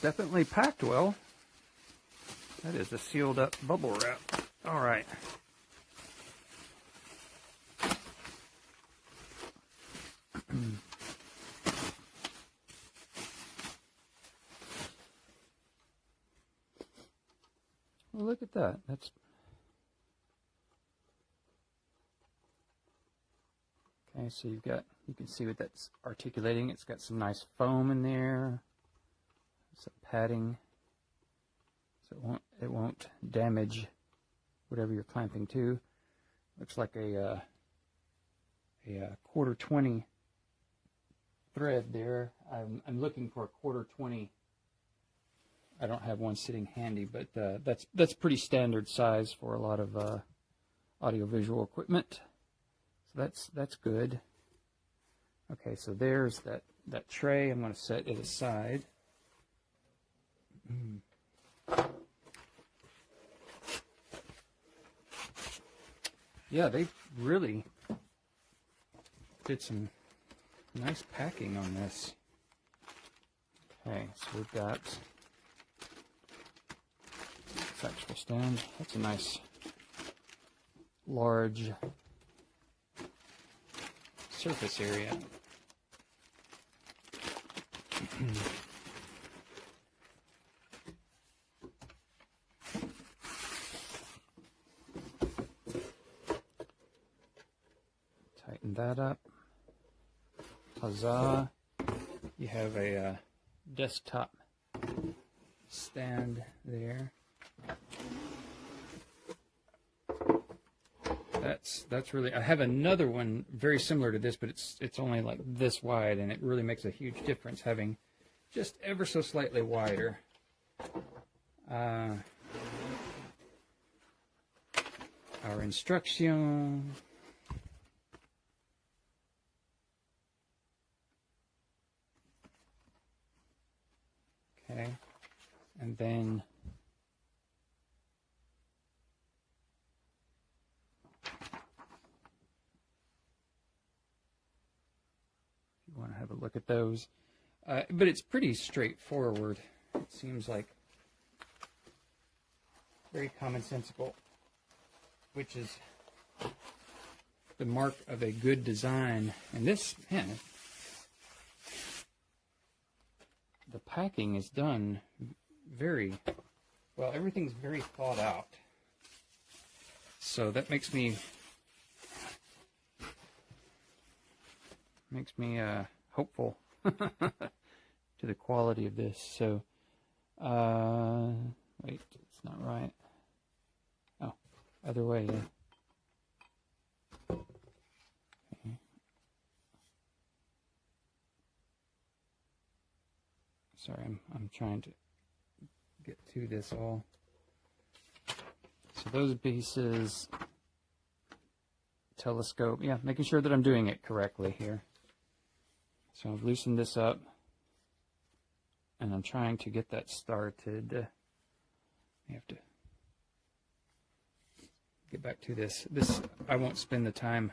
definitely packed well. That is a sealed up bubble wrap. All right. Well, look at that. That's okay. So you can see what that's articulating. It's got some nice foam in there, some padding, so it won't damage whatever you're clamping to. Looks like a 1/4-20 thread there. I'm looking for a 1/4-20. I don't have one sitting handy, but that's pretty standard size for a lot of audiovisual equipment. So that's good. Okay, so there's that tray. I'm going to set it aside. Yeah, they really did some nice packing on this. Okay, so we've got this actual stand. That's a nice large surface area. Tighten that up. Huzzah. You have a desktop stand there. That's really, I have another one very similar to this, but it's only like this wide, and it really makes a huge difference having just ever so slightly wider. Our instruction. Okay, and then you want to have a look at those, but it's pretty straightforward. It seems like very commonsensical, which is the mark of a good design. And this, man, the packing is done very well. Everything's very thought out, so that makes me hopeful to the quality of this. So wait, it's not right. Oh, other way. Yeah. Okay. Sorry, I'm trying to get to this all. So those pieces, telescope, yeah, making sure that I'm doing it correctly here. So I've loosened this up, and I'm trying to get that started. I have to get back to this. This, I won't spend the time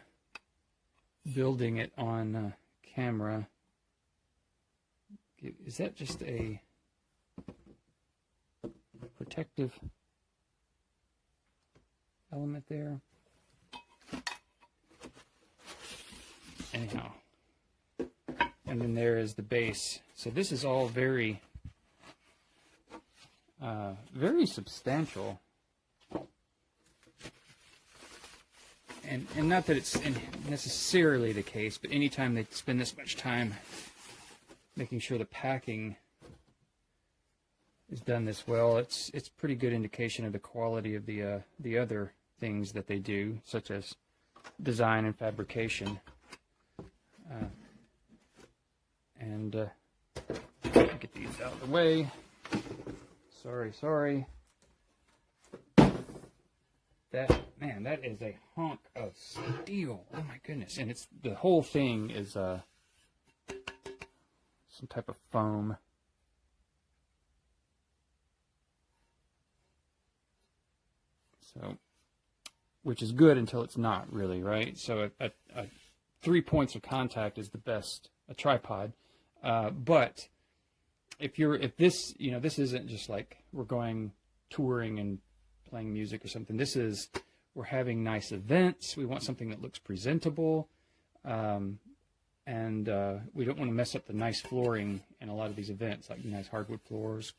building it on camera. Is that just a protective element there? Anyhow. And then there is the base. So this is all very, very substantial. And not that it's necessarily the case, but anytime they spend this much time making sure the packing is done this well, it's pretty good indication of the quality of the other things that they do, such as design and fabrication. Get these out of the way. Sorry. That is a hunk of steel. Oh my goodness! And the whole thing is some type of foam. So, which is good until it's not really, right? So 3 points of contact is the best, a tripod. But if this, this isn't just like we're going touring and playing music or something. This is, we're having nice events. We want something that looks presentable. And we don't want to mess up the nice flooring in a lot of these events, like nice hardwood floors.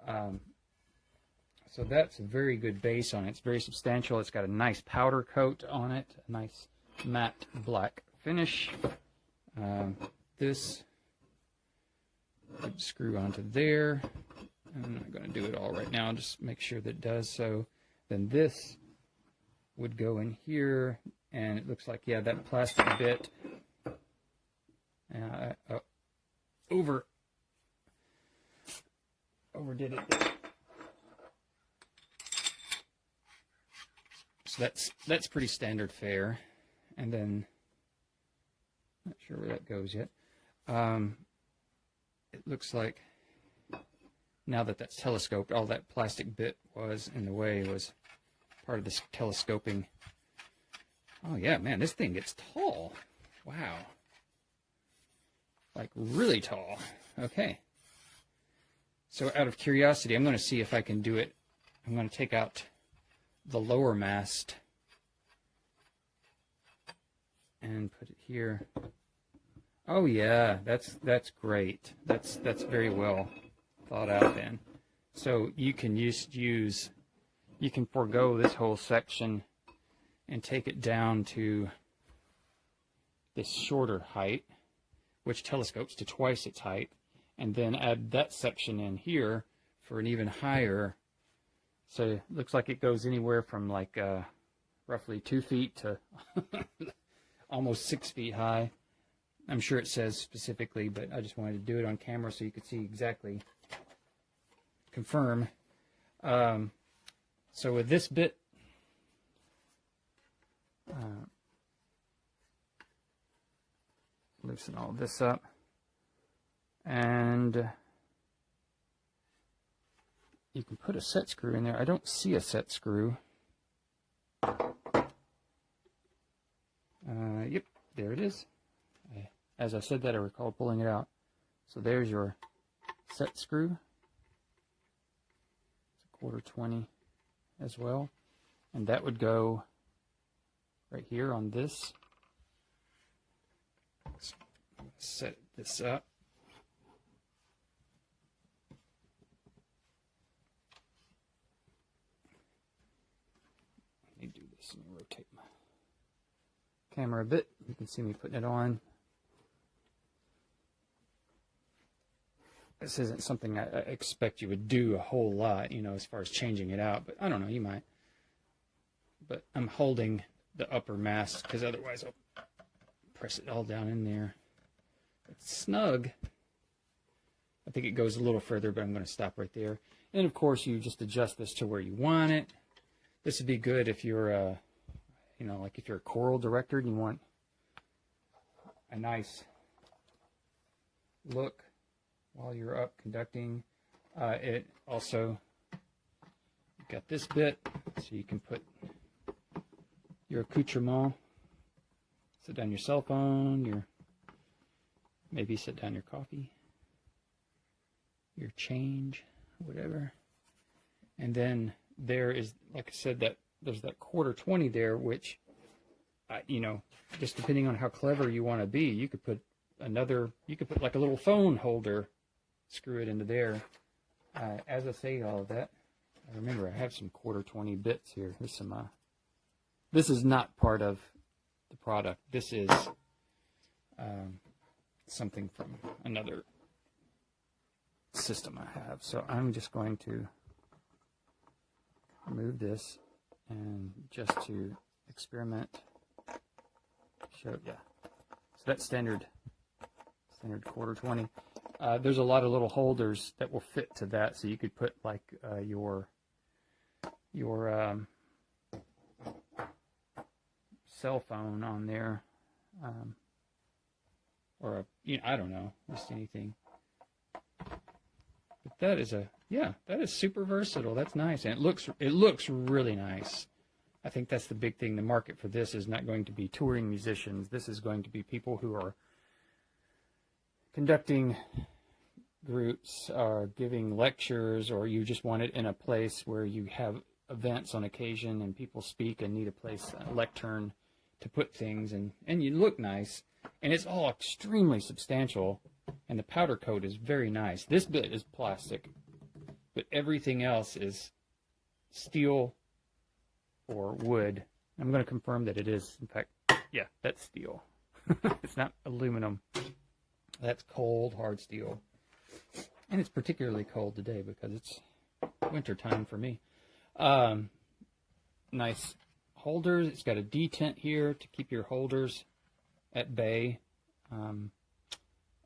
So that's a very good base on it. It's very substantial. It's got a nice powder coat on it, a nice matte black finish. This would screw onto there. I'm not going to do it all right now, just make sure that it does. So then this would go in here, and it looks like, yeah, that plastic bit overdid it there. So that's pretty standard fare. And then, not sure where that goes yet. It looks like now that that's telescoped, all that plastic bit was in the way was part of this telescoping. Oh yeah, man, this thing gets tall. Wow. Like really tall. Okay. So out of curiosity, I'm going to see if I can do it. I'm going to take out the lower mast and put it here. Oh yeah, that's great. That's very well thought out then. So you can you can forego this whole section and take it down to this shorter height, which telescopes to twice its height, and then add that section in here for an even higher. So it looks like it goes anywhere from like roughly 2 feet to almost 6 feet high. I'm sure it says specifically, but I just wanted to do it on camera so you could see exactly, confirm. So with this bit, loosen all this up, and you can put a set screw in there. I don't see a set screw. Yep, there it is. As I said that, I recall pulling it out. So there's your set screw. It's a 1/4-20 as well. And that would go right here on this. Let's set this up. Let me do this. Let me rotate my camera a bit. You can see me putting it on. This isn't something I expect you would do a whole lot, as far as changing it out. But I don't know, you might. But I'm holding the upper mast because otherwise I'll press it all down in there. It's snug. I think it goes a little further, but I'm going to stop right there. And of course, you just adjust this to where you want it. This would be good if you're, like if you're a choral director and you want a nice look while you're up conducting. It also got this bit, so you can put your accoutrement, sit down your cell phone, maybe sit down your coffee, your change, whatever. And then there is, like I said, that there's that 1/4-20 there, which, just depending on how clever you want to be, you could put like a little phone holder, screw it into there. As I say all of that, I remember I have some 1/4-20 bits here. Here's some, this is not part of the product. This is something from another system I have. So I'm just going to remove this, and just to experiment, show, yeah. So that's standard 1/4-20. There's a lot of little holders that will fit to that, so you could put like your cell phone on there, or I don't know, just anything. But that is super versatile. That's nice, and it looks really nice. I think that's the big thing. The market for this is not going to be touring musicians. This is going to be people who are conducting groups are giving lectures, or you just want it in a place where you have events on occasion and people speak and need a place, a lectern to put things, and you look nice. And it's all extremely substantial, and the powder coat is very nice. This bit is plastic, but everything else is steel or wood. I'm going to confirm that it is, in fact, yeah, that's steel. It's not aluminum. That's cold, hard steel. And it's particularly cold today because it's winter time for me. Nice holders. It's got a detent here to keep your holders at bay.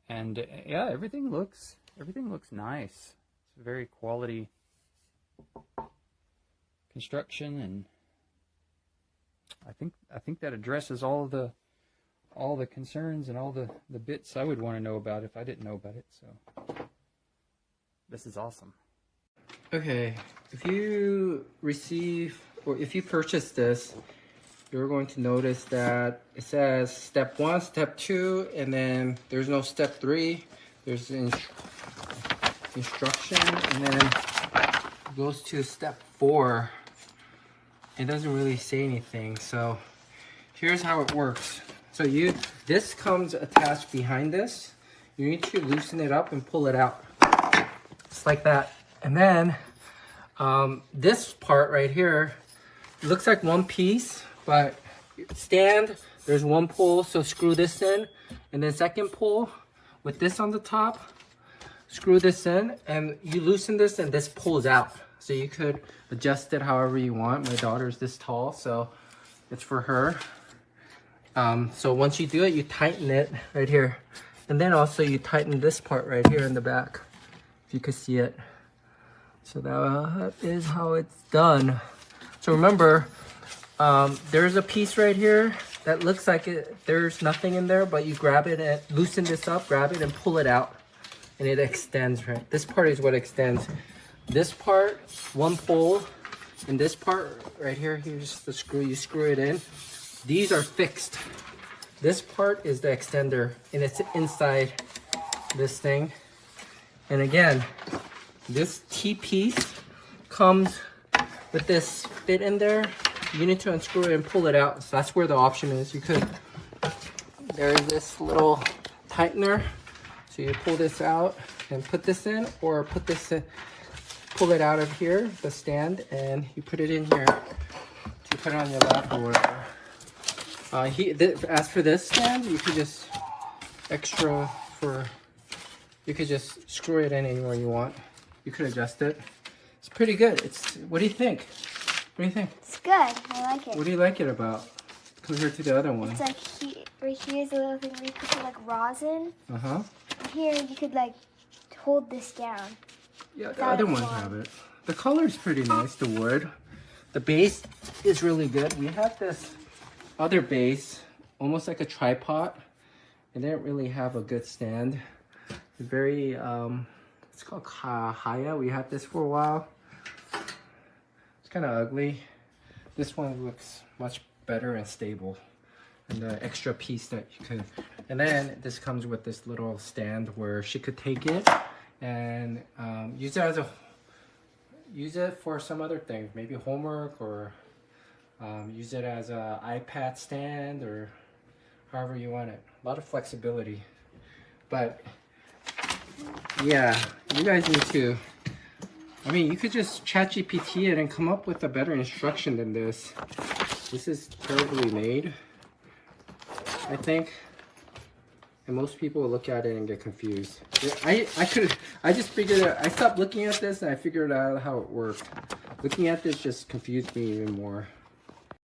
And yeah, everything looks nice. It's very quality construction, and I think that addresses all the concerns and all the bits I would want to know about if I didn't know about it. So this is awesome. Okay, if you receive or if you purchase this, you're going to notice that it says step 1, step 2, and then there's no step 3. There's instruction, and then it goes to step 4. It doesn't really say anything. So here's how it works. So this comes attached behind this. You need to loosen it up and pull it out. Just like that. And then this part right here looks like one piece, but stand, there's one pull, so screw this in, and then second pull with this on the top, screw this in, and you loosen this and this pulls out. So you could adjust it however you want. My daughter's this tall, so it's for her. So once you do it, you tighten it right here. And then also you tighten this part right here in the back, if you could see it. So that is how it's done. So remember, there's a piece right here that looks like there's nothing in there, but you grab it and loosen this up, grab it and pull it out, and it extends, right? This part is what extends. This part, one pull, and this part right here, here's the screw, you screw it in. These are fixed. This part is the extender, and it's inside this thing. And again, this T-piece comes with this bit in there. You need to unscrew it and pull it out. So that's where the option is. There's this little tightener. So you pull this out and put this in, or put this in, pull it out of here, the stand, and you put it in here. You put it on your lap or whatever. As for this stand, you could just you could just screw it in anywhere you want. You could adjust it. It's pretty good. What do you think? What do you think? It's good. I like it. What do you like it about compared to the other one? It's like right here's a little thing where you could put like rosin. Uh-huh. Here you could like hold this down. Yeah, the other ones have it. The color's pretty nice, the wood. The base is really good. We have this other base, almost like a tripod. It didn't really have a good stand. It's very, it's called Haya. We had this for a while. It's kind of ugly. This one looks much better and stable. And the extra piece that you could, and then this comes with this little stand where she could take it and use it for some other things, maybe homework, or use it as a iPad stand, or however you want it. A lot of flexibility. But yeah, you guys need to, I mean, you could just ChatGPT it and come up with a better instruction than this. This is terribly made, I think. And most people will look at it and get confused. I just figured out, I stopped looking at this and I figured out how it worked. Looking at this just confused me even more.